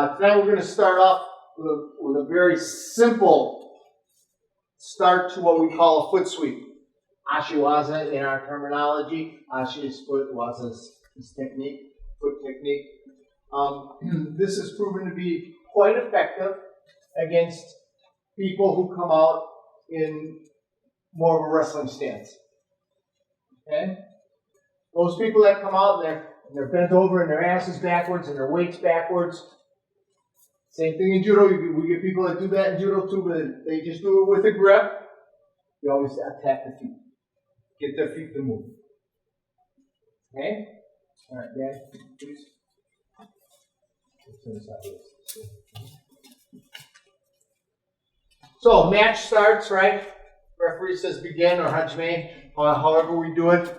Tonight we're going to start off with a very simple start to what we call a foot sweep. Ashi Waza in our terminology. Ashi is foot, Waza is technique, foot technique. This has proven to be quite effective against people who come out in more of a wrestling stance. Okay? Those people that come out and they're bent over and their ass is backwards and their weight's backwards. Same thing in Judo. We get people that do that in Judo too, but they just do it with a grip. You always attack the feet. Get their feet to move. Okay? All right, Dan, please. Let's turn this out. So, match starts, right? Referee says begin or hajime, however we do it.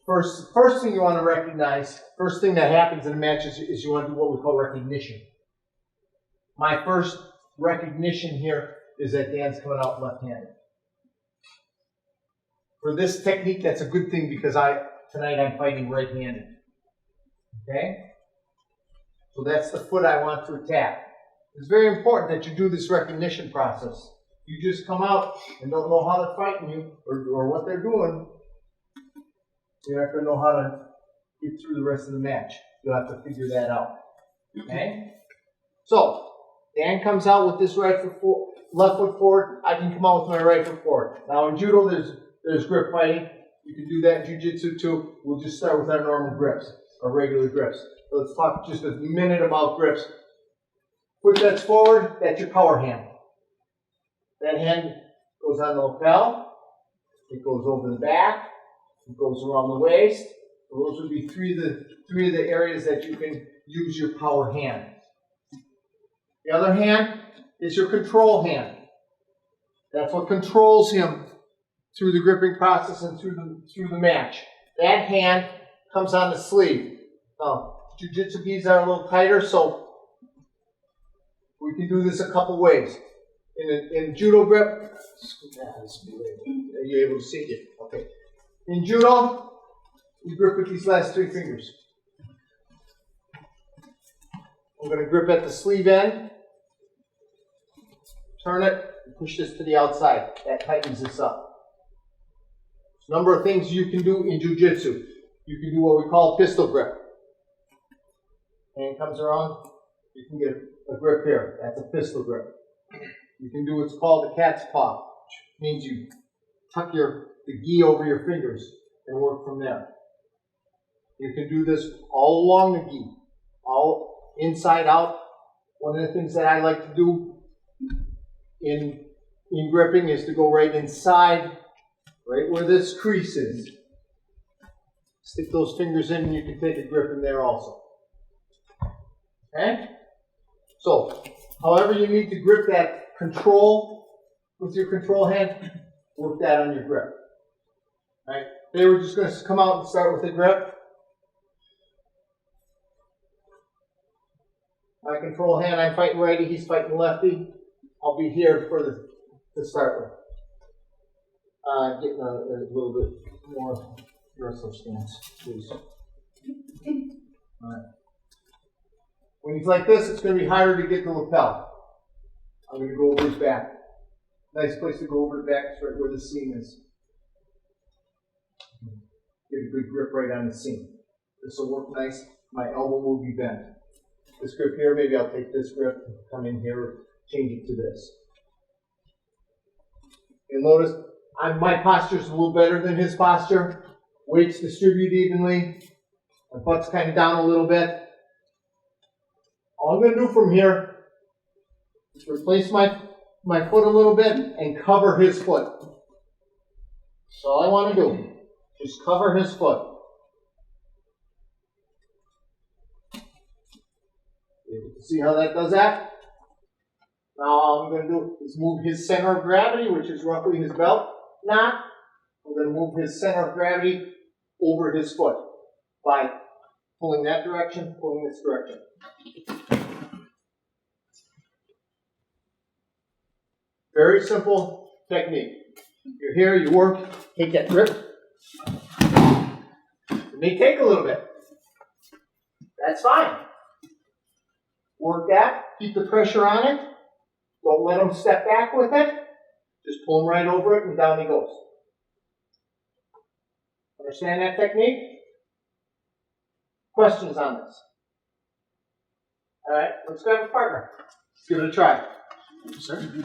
First thing you want to recognize, first thing that happens in a match is you want to do what we call recognition. My first recognition here is that Dan's coming out left-handed. For this technique, that's a good thing because tonight I'm fighting right-handed. Okay? So that's the foot I want to attack. It's very important that you do this recognition process. You just come out and don't know how they're fighting you or what they're doing, you're not going to know how to get through the rest of the match. You'll have to figure that out. Okay? So, Dan comes out with this left foot forward. I can come out with my right foot forward. Now in Judo, there's grip fighting. You can do that in Jiu-Jitsu too. We'll just start with our normal grips, our regular grips. So let's talk just a minute about grips. Foot that's forward, that's your power hand. That hand goes on the lapel. It goes over the back. It goes around the waist. So those would be three of the areas that you can use your power hand. The other hand is your control hand. That's what controls him through the gripping process and through the match. That hand comes on the sleeve. Now, Jiu-Jitsu gis are a little tighter, so we can do this a couple ways. In Judo grip, are you able to see it? Okay. In Judo, you grip with these last three fingers. I'm going to grip at the sleeve end, turn it, and push this to the outside. That tightens this up. There's a number of things you can do in Jiu-Jitsu. You can do what we call pistol grip. Hand comes around, you can get a grip here. That's a pistol grip. You can do what's called a cat's paw, which means you tuck the gi over your fingers and work from there. You can do this all along the gi, all inside out. One of the things that I like to do in gripping is to go right inside, right where this crease is. Stick those fingers in and you can take a grip in there also. Okay? So, however you need to grip that control with your control hand, work that on your grip. Right? Today we're just going to come out and start with the grip. My control hand, I'm fighting righty, he's fighting lefty. I'll be here to start with. Getting a little bit more wrestler stance, please. Alright. When he's like this, it's going to be harder to get the lapel. I'm going to go over his back. Nice place to go over the back is right where the seam is. Get a good grip right on the seam. This will work nice. My elbow will be bent. This grip here, maybe I'll take this grip and come in here, change it to this. You'll notice my posture is a little better than his posture. Weights distribute evenly. My butt's kind of down a little bit. All I'm going to do from here is replace my foot a little bit and cover his foot. That's all I want to do. Just cover his foot. See how that does that? Now all I'm going to do is move his center of gravity, which is roughly his belt knot. I'm going to move his center of gravity over his foot by pulling that direction, pulling this direction. Very simple technique. You're here, you work, take that grip. It may take a little bit. That's fine. Work that. Keep the pressure on it. Don't let him step back with it. Just pull him right over it and down he goes. Understand that technique? Questions on this? All right, let's grab a partner. Let's give it a try. Sir?